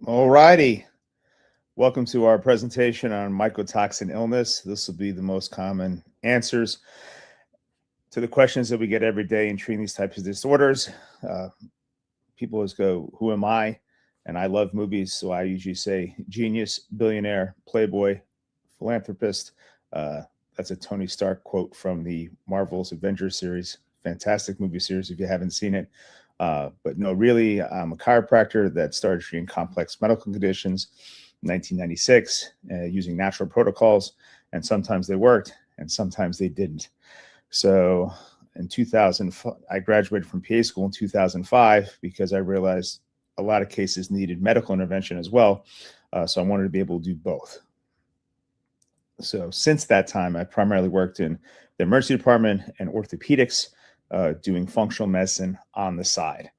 All righty. Welcome to our presentation on mycotoxin illness. This will be the most common answers to the questions that we get every day in treating these types of disorders. Uh, People always go, "Who am I?" And I love movies, so I usually say genius, billionaire, playboy, philanthropist. Uh, that's a Tony Stark quote from the Marvel's Avengers series. Fantastic movie series if you haven't seen it. But no, really, I'm a chiropractor that started treating complex medical conditions in 1996 using natural protocols. And sometimes they worked and sometimes they didn't. So in 2000, I graduated from PA school in 2005 because I realized a lot of cases needed medical intervention as well. So I wanted to be able to do both. So since that time, I primarily worked in the emergency department and orthopedics, doing functional medicine on the side.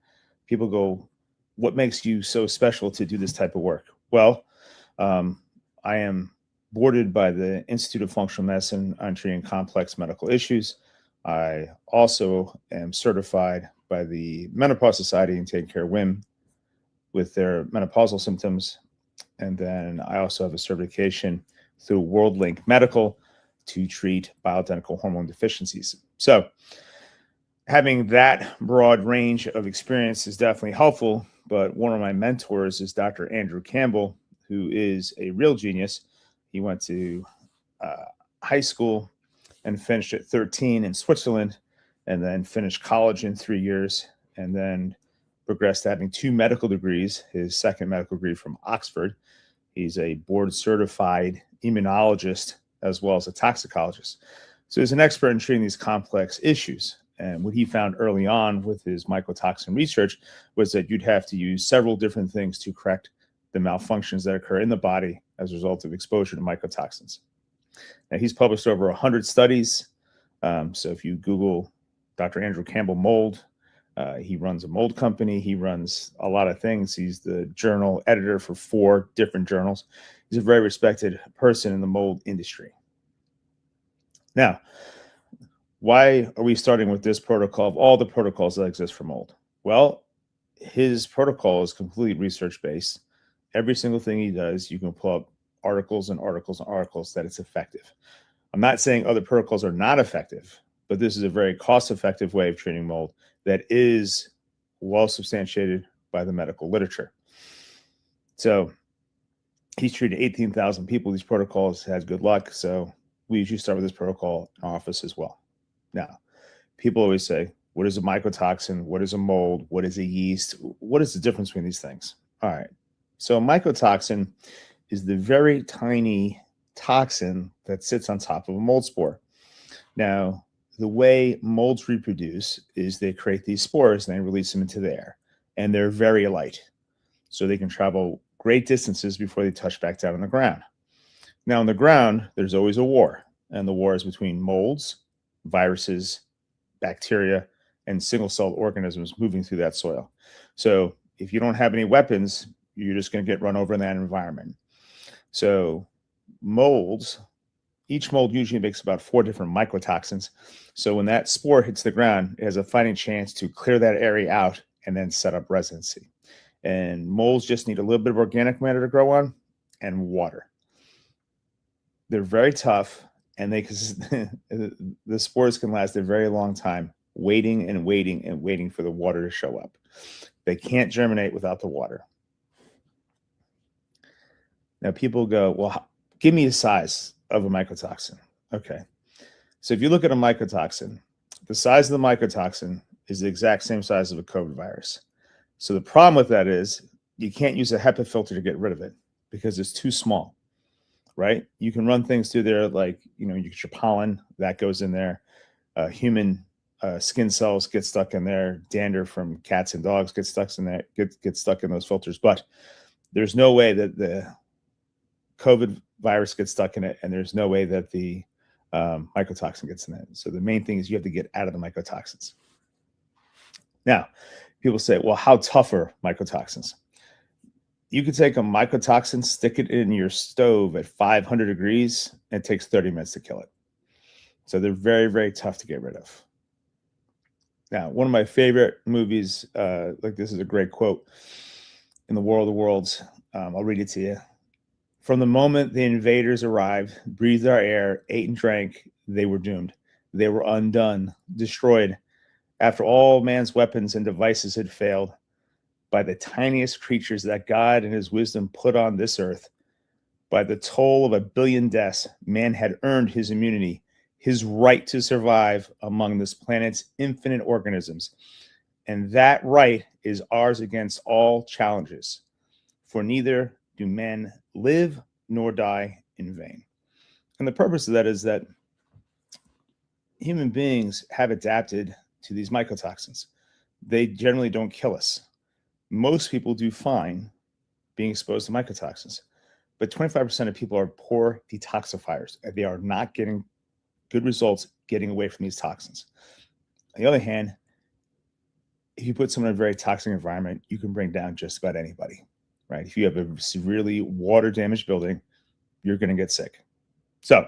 People go, "What makes you so special to do this type of work?" Well, um, I am boarded by the Institute of Functional Medicine on treating complex medical issues. I also am certified by the Menopause Society in taking care of women with their menopausal symptoms. And then I also have a certification through WorldLink Medical to treat bioidentical hormone deficiencies. So having that broad range of experience is definitely helpful. But one of my mentors is Dr. Andrew Campbell, who is a real genius. He went to uh, high school and finished at 13 in Switzerland, and then finished college in 3 years, and then progressed to having two medical degrees, his second medical degree from Oxford. He's a board certified immunologist as well as a toxicologist. So he's an expert in treating these complex issues. And what he found early on with his mycotoxin research was that you'd have to use several different things to correct the malfunctions that occur in the body as a result of exposure to mycotoxins. Now, he's published over 100 studies. So if you Google Dr. Andrew Campbell mold, he runs a mold company. He runs a lot of things. He's the journal editor for 4 different journals. He's a very respected person in the mold industry. Now, why are we starting with this protocol of all the protocols that exist for mold? Well, his protocol is completely research based. Every single thing he does, you can pull up articles and articles and articles that it's effective. I'm not saying other protocols are not effective, but this is a very cost effective way of treating mold that is well substantiated by the medical literature. So he's treated 18,000 people. These protocols has good luck. So we usually start with this protocol in our office as well. Now, people always say, what is a mycotoxin? What is a mold? What is a yeast? What is the difference between these things? All right. So a mycotoxin is the very tiny toxin that sits on top of a mold spore. Now, the way molds reproduce is they create these spores and they release them into the air. And they're very light. So they can travel great distances before they touch back down on the ground. Now, on the ground, there's always a war. And the war is between molds, viruses, bacteria, and single-celled organisms moving through that soil. So if you don't have any weapons, you're just going to get run over in that environment. So molds, each mold usually makes about 4 different mycotoxins. So when that spore hits the ground, it has a fighting chance to clear that area out and then set up residency. And molds just need a little bit of organic matter to grow on and water. They're very tough, and the spores can last a very long time, waiting and waiting and waiting for the water to show up. They can't germinate without the water. Now, people go, well, give me the size of a mycotoxin. Okay. So if you look at a mycotoxin, the size of the mycotoxin is the exact same size of a COVID virus. So the problem with that is you can't use a HEPA filter to get rid of it because it's too small, right? You can run things through there like, you get your pollen, that goes in there. Human skin cells get stuck in there. Dander from cats and dogs get stuck in there, get stuck in those filters. But there's no way that the COVID virus gets stuck in it, and there's no way that the mycotoxin gets in it. So the main thing is you have to get out of the mycotoxins. Now, people say, well, how tough are mycotoxins? You could take a mycotoxin, stick it in your stove at 500 degrees, and it takes 30 minutes to kill it. So they're very, very tough to get rid of. Now, one of my favorite movies, like this is a great quote, in The War of the Worlds, I'll read it to you. From the moment the invaders arrived, breathed our air, ate and drank, they were doomed. They were undone, destroyed. After all man's weapons and devices had failed, by the tiniest creatures that God in his wisdom put on this earth, by the toll of 1 billion deaths, man had earned his immunity, his right to survive among this planet's infinite organisms. And that right is ours against all challenges. For neither do men live nor die in vain. And the purpose of that is that human beings have adapted to these mycotoxins. They generally don't kill us. Most people do fine being exposed to mycotoxins, but 25% of people are poor detoxifiers, and they are not getting good results getting away from these toxins. On the other hand, if you put someone in a very toxic environment, you can bring down just about anybody, right? If you have a severely water damaged building, you're going to get sick. So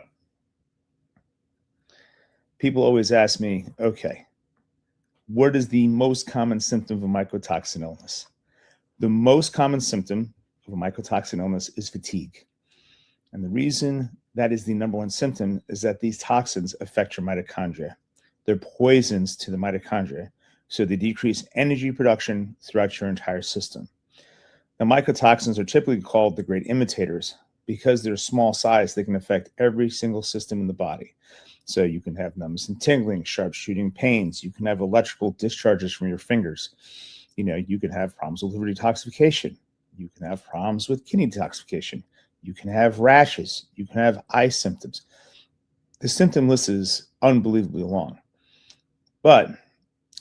people always ask me, okay, what is the most common symptom of a mycotoxin illness? The most common symptom of a mycotoxin illness is fatigue. And the reason that is the number one symptom is that these toxins affect your mitochondria. They're poisons to the mitochondria, so they decrease energy production throughout your entire system. Now, mycotoxins are typically called the great imitators because they're small size. They can affect every single system in the body. So you can have numbness and tingling, sharp shooting pains. You can have electrical discharges from your fingers. You can have problems with liver detoxification. You can have problems with kidney detoxification. You can have rashes. You can have eye symptoms. The symptom list is unbelievably long. But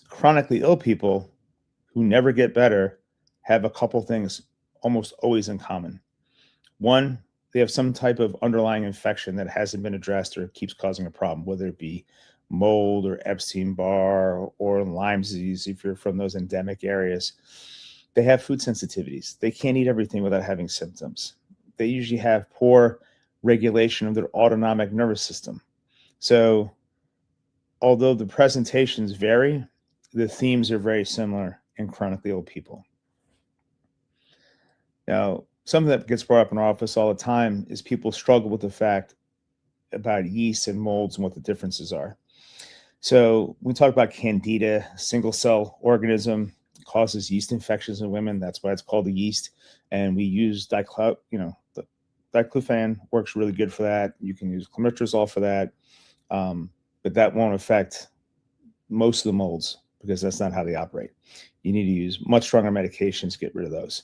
chronically ill people who never get better have a couple things almost always in common. One, they have some type of underlying infection that hasn't been addressed or keeps causing a problem, whether it be mold or Epstein-Barr or Lyme disease, if you're from those endemic areas. They have food sensitivities. They can't eat everything without having symptoms. They usually have poor regulation of their autonomic nervous system. So although the presentations vary, the themes are very similar in chronically ill people. Now, something that gets brought up in our office all the time is people struggle with the fact about yeast and molds and what the differences are. So we talk about Candida, single cell organism, causes yeast infections in women. That's why it's called a yeast. And we use diclofenac works really good for that. You can use clometrazole for that. But that won't affect most of the molds because that's not how they operate. You need to use much stronger medications to get rid of those.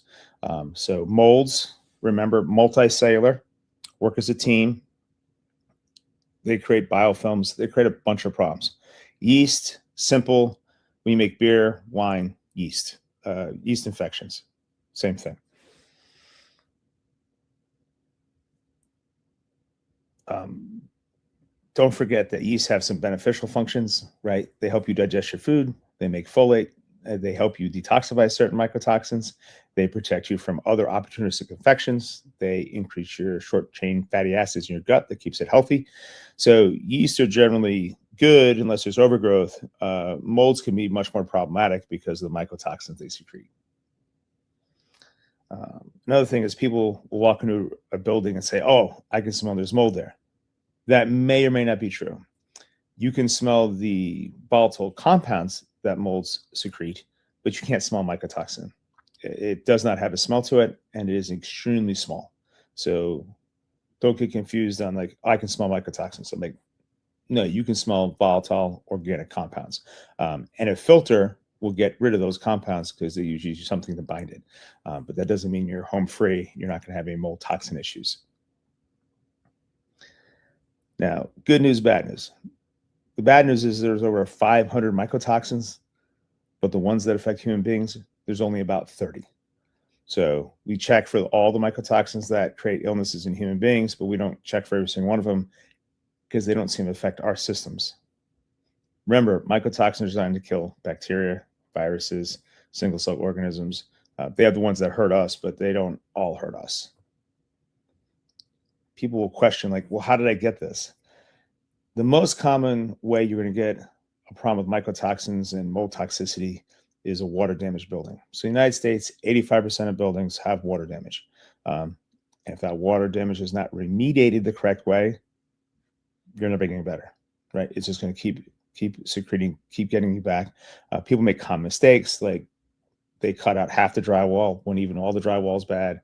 So molds, remember, multicellular, work as a team. They create biofilms. They create a bunch of problems. Yeast, simple. When you make beer, wine, yeast. Yeast infections, same thing. Don't forget that yeast have some beneficial functions, right? They help you digest your food. They make folate. They help you detoxify certain mycotoxins. They protect you from other opportunistic infections. They increase your short-chain fatty acids in your gut that keeps it healthy. So yeast are generally good unless there's overgrowth. Molds can be much more problematic because of the mycotoxins they secrete. Another thing is people will walk into a building and say, oh, I can smell there's mold there. That may or may not be true. You can smell the volatile compounds that molds secrete, but you can't smell mycotoxin. It does not have a smell to it, and it is extremely small. So don't get confused on like, I can smell mycotoxins. So no, you can smell volatile organic compounds. And a filter will get rid of those compounds because they usually use something to bind it. But that doesn't mean you're home free. You're not going to have any mold toxin issues. Now, good news, bad news. The bad news is there's over 500 mycotoxins, but the ones that affect human beings, there's only about 30. So we check for all the mycotoxins that create illnesses in human beings, but we don't check for every single one of them because they don't seem to affect our systems. Remember, mycotoxins are designed to kill bacteria, viruses, single-cell organisms. They have the ones that hurt us, but they don't all hurt us. People will question, like, well, how did I get this? The most common way you're going to get a problem with mycotoxins and mold toxicity is a water damaged building. So in the United States, 85% of buildings have water damage. If that water damage is not remediated the correct way, you're never getting better, right? It's just going to keep secreting, keep getting you back. People make common mistakes, like they cut out half the drywall when even all the drywall is bad.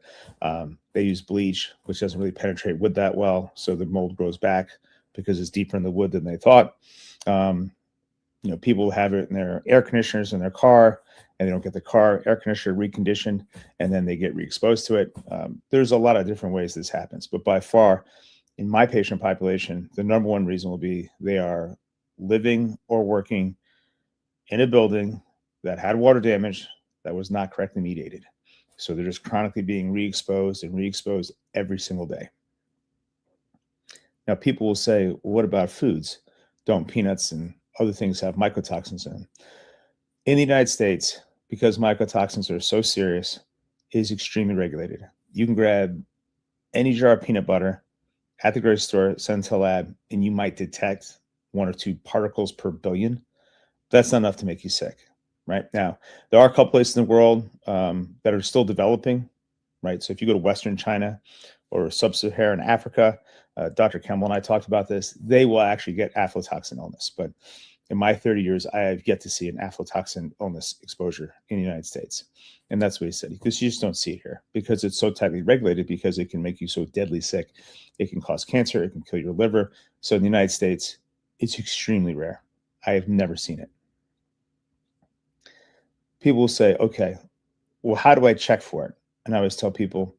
They use bleach, which doesn't really penetrate wood that well, so the mold grows back because it's deeper in the wood than they thought. People have it in their air conditioners in their car, and they don't get the car air conditioner reconditioned, and then they get re-exposed to it. There's a lot of different ways this happens, but by far, in my patient population, the number one reason will be they are living or working in a building that had water damage that was not correctly mediated. So they're just chronically being re-exposed and re-exposed every single day. Now, people will say, well, what about foods? Don't peanuts and other things have mycotoxins in them? In the United States, because mycotoxins are so serious, it is extremely regulated. You can grab any jar of peanut butter at the grocery store, send to a lab, and you might detect 1 or 2 particles per billion. That's not enough to make you sick, right? Now, there are a couple places in the world that are still developing, right? So if you go to Western China or Sub-Saharan Africa, Dr. Campbell and I talked about this, they will actually get aflatoxin illness. But in my 30 years, I have yet to see an aflatoxin illness exposure in the United States. And that's what he said, because you just don't see it here because it's so tightly regulated, because it can make you so deadly sick. It can cause cancer. It can kill your liver. So in the United States, it's extremely rare. I have never seen it. People will say, okay, well, how do I check for it? And I always tell people,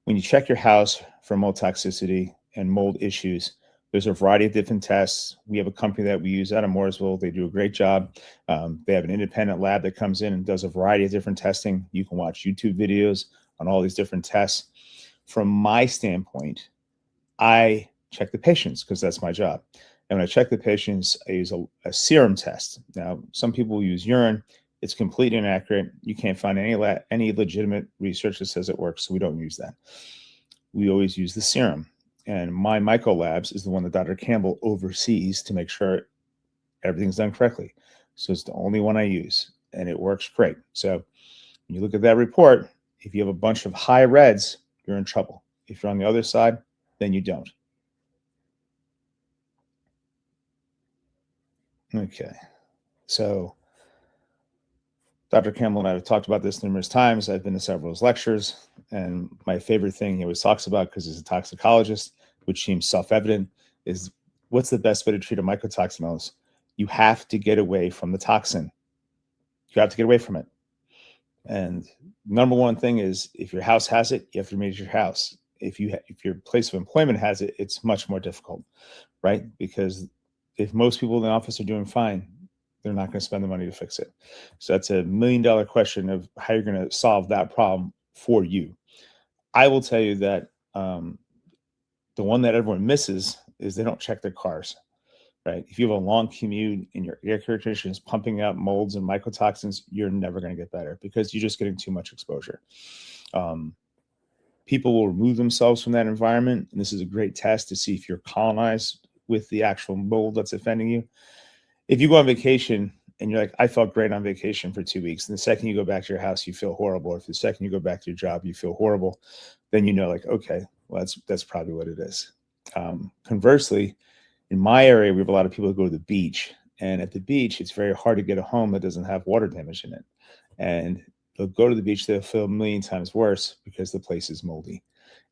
when you check your house for mold toxicity and mold issues, there's a variety of different tests. We have a company that we use out of Mooresville. They do a great job. They have an independent lab that comes in and does a variety of different testing. You can watch YouTube videos on all these different tests. From my standpoint, I check the patients because that's my job. And when I check the patients, I use a serum test. Now, some people use urine. It's completely inaccurate. You can't find any legitimate research that says it works, so we don't use that. We always use the serum. And my Myco Labs is the one that Dr. Campbell oversees to make sure everything's done correctly. So it's the only one I use, and it works great. So when you look at that report, if you have a bunch of high reds, you're in trouble. If you're on the other side, then you don't. Okay, so Dr. Campbell and I have talked about this numerous times. I've been to several of his lectures, and my favorite thing he always talks about, because he's a toxicologist, which seems self-evident, is what's the best way to treat a mycotoxin illness? You have to get away from the toxin. You have to get away from it. And number one thing is, if your house has it, you have to remediate your house. If your place of employment has it, it's much more difficult, right? Because if most people in the office are doing fine, they're not going to spend the money to fix it. So that's $1 million question of how you're going to solve that problem for you. I will tell you that the one that everyone misses is they don't check their cars, right? If you have a long commute and your air conditioner is pumping out molds and mycotoxins, you're never going to get better because you're just getting too much exposure. People will remove themselves from that environment, and this is a great test to see if you're colonized with the actual mold that's offending you. If you go on vacation and you're like, I felt great on vacation for 2 weeks, and the second you go back to your house, you feel horrible. If the second you go back to your job, you feel horrible, then you know, like, okay, well, that's probably what it is. Conversely, in my area, we have a lot of people who go to the beach, and at the beach, it's very hard to get a home that doesn't have water damage in it. And they'll go to the beach, they'll feel 1,000,000 times worse because the place is moldy,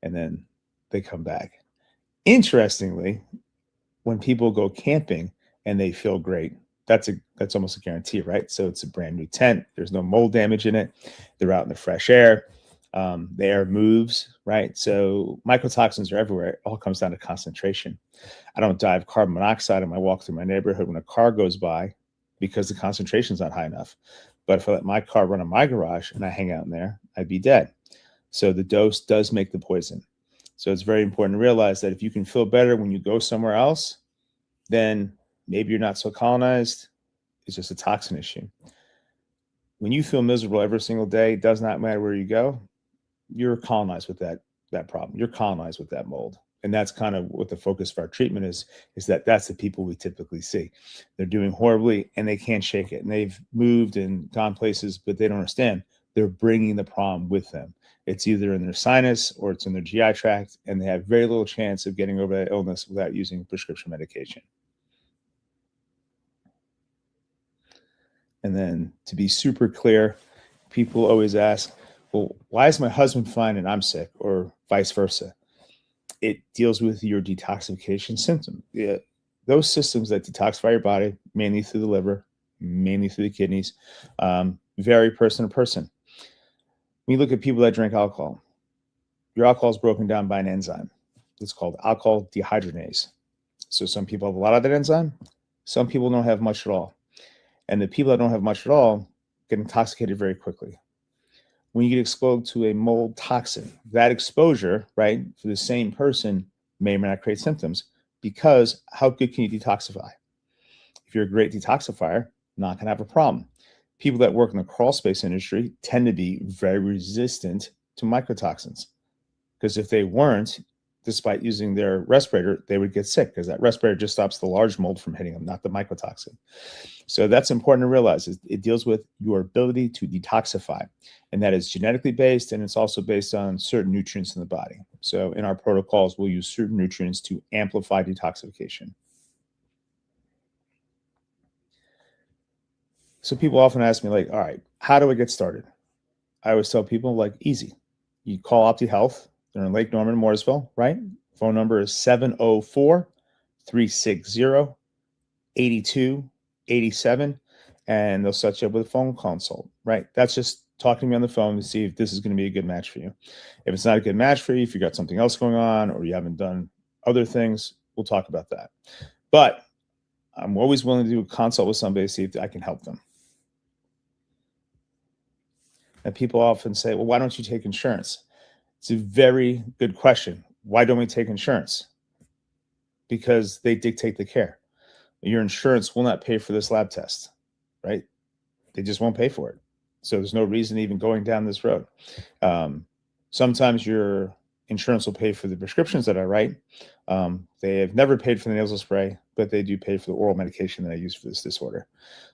and then they come back. Interestingly, when people go camping and they feel great, that's almost a guarantee, right? So it's a brand new tent. There's no mold damage in it. They're out in the fresh air. The air moves, right? So mycotoxins are everywhere. It all comes down to concentration. I don't die of carbon monoxide when I walk through my neighborhood when a car goes by because the concentration's not high enough. But if I let my car run in my garage and I hang out in there, I'd be dead. So the dose does make the poison. So it's very important to realize that if you can feel better when you go somewhere else, then maybe you're not so colonized. It's just a toxin issue. When you feel miserable every single day, it does not matter where you go, you're colonized with that problem. You're colonized with that mold. And that's kind of what the focus of our treatment is that's the people we typically see. They're doing horribly and they can't shake it. And they've moved and gone places, but they don't understand. They're bringing the problem with them. It's either in their sinus or it's in their GI tract, and they have very little chance of getting over that illness without using prescription medication. And then to be super clear, people always ask, well, why is my husband fine and I'm sick, or vice versa? It deals with your detoxification symptom. Yeah, those systems that detoxify your body, mainly through the liver, mainly through the kidneys, vary person to person. When you look at people that drink alcohol, your alcohol is broken down by an enzyme. It's called alcohol dehydrogenase. So some people have a lot of that enzyme, some people don't have much at all. And the people that don't have much at all get intoxicated very quickly. When you get exposed to a mold toxin, that exposure, right, for the same person may or may not create symptoms, because how good can you detoxify? If you're a great detoxifier, not going to have a problem. People that work in the crawl space industry tend to be very resistant to mycotoxins, because if they weren't, despite using their respirator, they would get sick, because that respirator just stops the large mold from hitting them, not the mycotoxin. So that's important to realize. It deals with your ability to detoxify, and that is genetically based, and it's also based on certain nutrients in the body. So in our protocols, we'll use certain nutrients to amplify detoxification. So people often ask me, like, all right, how do I get started? I always tell people, like, easy. You call Opti Health. They're in Lake Norman, Mooresville, right? Phone number is 704 360 8287, and they'll set you up with a phone consult, right? That's just talking to me on the phone to see if this is going to be a good match for you. If it's not a good match for you, if you got something else going on or you haven't done other things, we'll talk about that. But I'm always willing to do a consult with somebody to see if I can help them. And people often say, well, why don't you take insurance? It's a very good question. Why don't we take insurance? Because they dictate the care. Your insurance will not pay for this lab test, right? They just won't pay for it. So there's no reason even going down this road. Sometimes your insurance will pay for the prescriptions that I write. They have never paid for the nasal spray, but they do pay for the oral medication that I use for this disorder.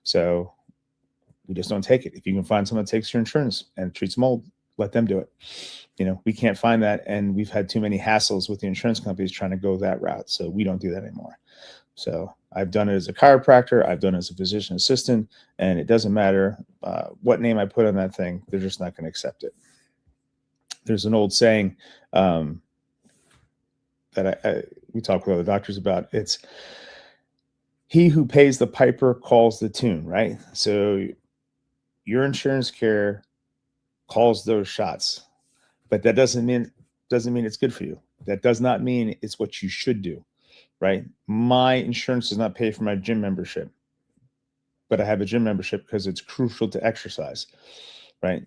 So we just don't take it. If you can find someone that takes your insurance and treats mold, let them do it. We can't find that, and we've had too many hassles with the insurance companies trying to go that route. So we don't do that anymore. So I've done it as a chiropractor, I've done it as a physician assistant, and it doesn't matter what name I put on that thing, they're just not going to accept it. There's an old saying that we talk with other doctors about. It's he who pays the piper calls the tune, right? So your insurance care calls those shots, but that doesn't mean it's good for you. That does not mean it's what you should do. Right? My insurance does not pay for my gym membership, but I have a gym membership because it's crucial to exercise, right?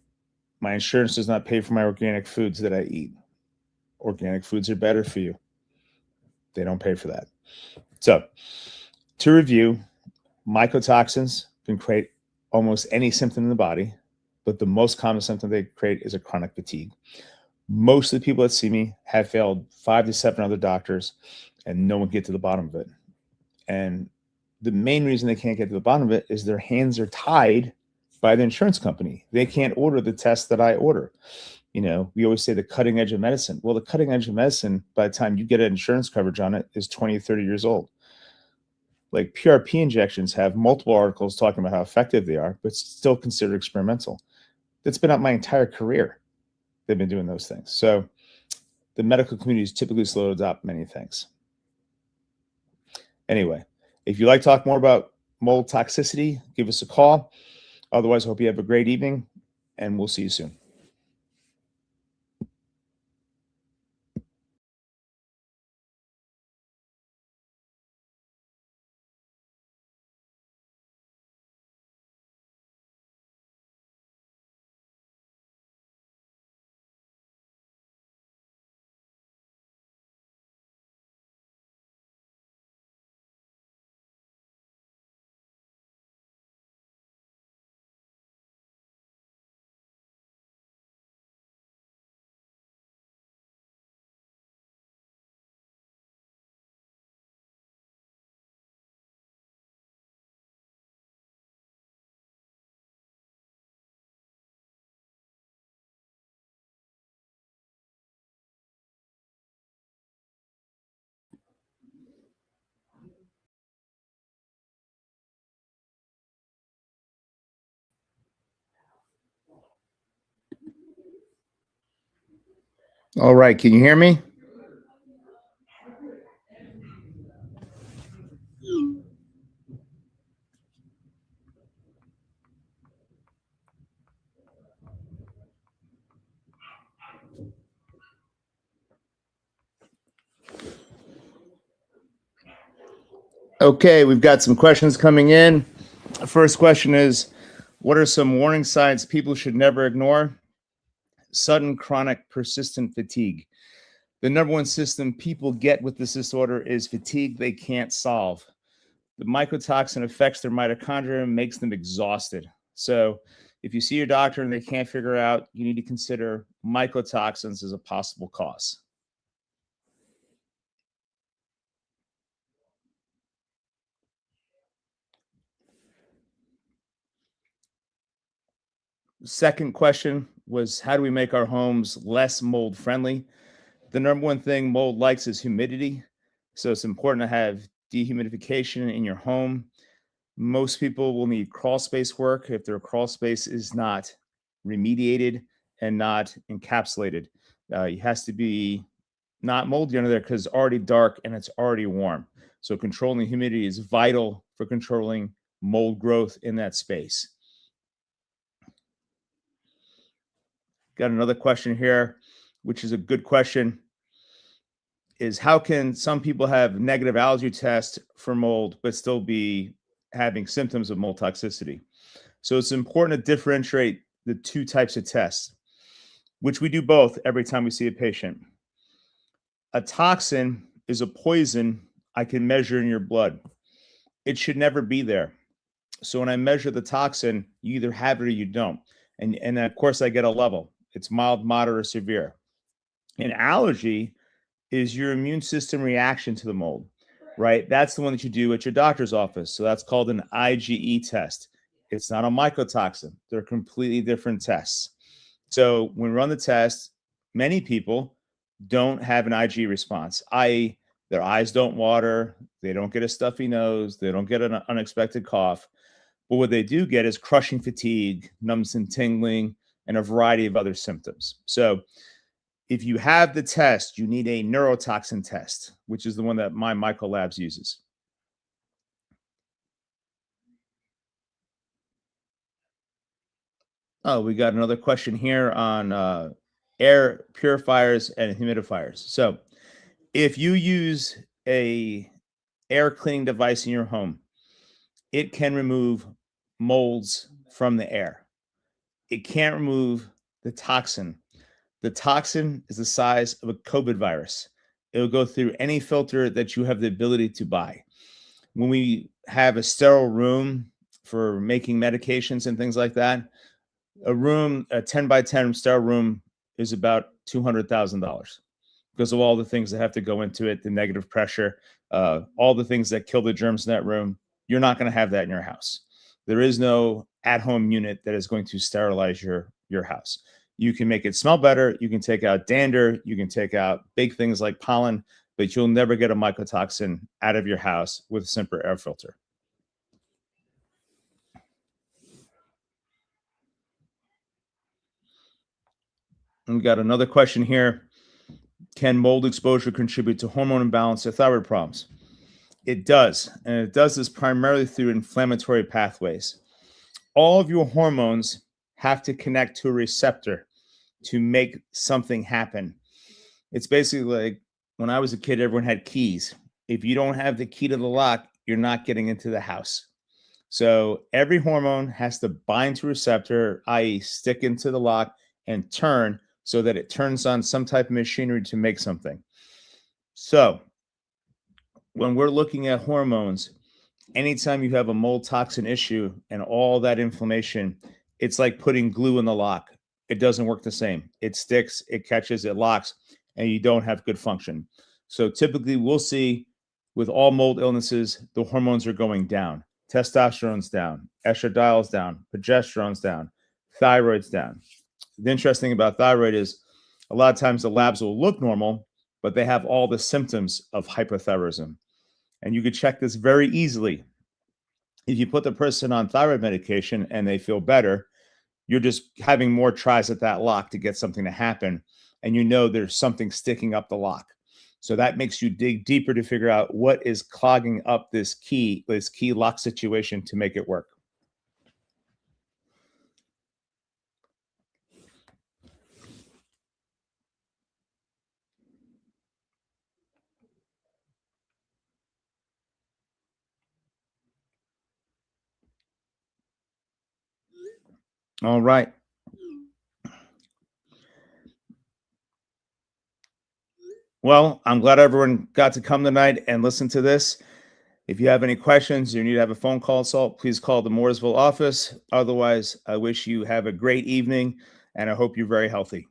My insurance does not pay for my organic foods that I eat. Organic foods are better for you. They don't pay for that. So to review, mycotoxins can create almost any symptom in the body, but the most common symptom they create is a chronic fatigue. Most of the people that see me have failed 5 to 7 other doctors, and no one can get to the bottom of it. And the main reason they can't get to the bottom of it is their hands are tied by the insurance company. They can't order the tests that I order. We always say the cutting edge of medicine. Well, the cutting edge of medicine, by the time you get an insurance coverage on it, is 20, 30 years old. Like PRP injections have multiple articles talking about how effective they are, but still considered experimental. That's been out my entire career. They've been doing those things. So the medical community is typically slow to adopt many things. Anyway, if you'd like to talk more about mold toxicity, give us a call. Otherwise, I hope you have a great evening, and we'll see you soon. All right, can you hear me? Okay, we've got some questions coming in. The first question is, what are some warning signs people should never ignore? Sudden chronic persistent fatigue. The number one symptom people get with this disorder is fatigue they can't solve. The mycotoxin affects their mitochondria and makes them exhausted. So if you see your doctor and they can't figure out, you need to consider mycotoxins as a possible cause. Second question was, how do we make our homes less mold friendly? The number one thing mold likes is humidity. So it's important to have dehumidification in your home. Most people will need crawl space work if their crawl space is not remediated and not encapsulated. It has to be not moldy under there because it's already dark and it's already warm. So controlling humidity is vital for controlling mold growth in that space. Got another question here, which is a good question, is how can some people have negative allergy tests for mold but still be having symptoms of mold toxicity? So it's important to differentiate the two types of tests, which we do both every time we see a patient. A toxin is a poison I can measure in your blood. It should never be there. So when I measure the toxin, you either have it or you don't. And of course, I get a level. It's mild, moderate, or severe. An allergy is your immune system reaction to the mold, right? That's the one that you do at your doctor's office. So that's called an IgE test. It's not a mycotoxin. They're completely different tests. So when we run the test, many people don't have an IgE response, i.e., their eyes don't water, they don't get a stuffy nose, they don't get an unexpected cough. But what they do get is crushing fatigue, numbness and tingling, and a variety of other symptoms. So if you have the test, you need a neurotoxin test, which is the one that my Myco Labs uses. Oh, we got another question here on air purifiers and humidifiers. So if you use a air cleaning device in your home, it can remove molds from the air. It can't remove the toxin. The toxin is the size of a COVID virus. It'll go through any filter that you have the ability to buy. When we have a sterile room for making medications and things like that, a 10 by 10 sterile room is about $200,000 because of all the things that have to go into it, the negative pressure, all the things that kill the germs in that room. You're not going to have that in your house. There is no at-home unit that is going to sterilize your house. You can make it smell better. You can take out dander. You can take out big things like pollen, but you'll never get a mycotoxin out of your house with a simple air filter. And we got another question here. Can mold exposure contribute to hormone imbalance or thyroid problems? It does. And it does this primarily through inflammatory pathways. All of your hormones have to connect to a receptor to make something happen. It's basically like when I was a kid, everyone had keys. If you don't have the key to the lock, you're not getting into the house. So every hormone has to bind to a receptor, i.e., stick into the lock and turn so that it turns on some type of machinery to make something. So when we're looking at hormones, anytime you have a mold toxin issue and all that inflammation, it's like putting glue in the lock. It doesn't work the same. It sticks, it catches, it locks, and you don't have good function. So typically we'll see with all mold illnesses, the hormones are going down. Testosterone's down, estradiol's down, progesterone's down, thyroid's down. The interesting thing about thyroid is a lot of times the labs will look normal, but they have all the symptoms of hypothyroidism. And you could check this very easily. If you put the person on thyroid medication and they feel better, you're just having more tries at that lock to get something to happen. and you know there's something sticking up the lock. So that makes you dig deeper to figure out what is clogging up this key lock situation to make it work. All right. Well, I'm glad everyone got to come tonight and listen to this. If you have any questions or you need to have a phone call, please call the Mooresville office. Otherwise, I wish you have a great evening and I hope you're very healthy.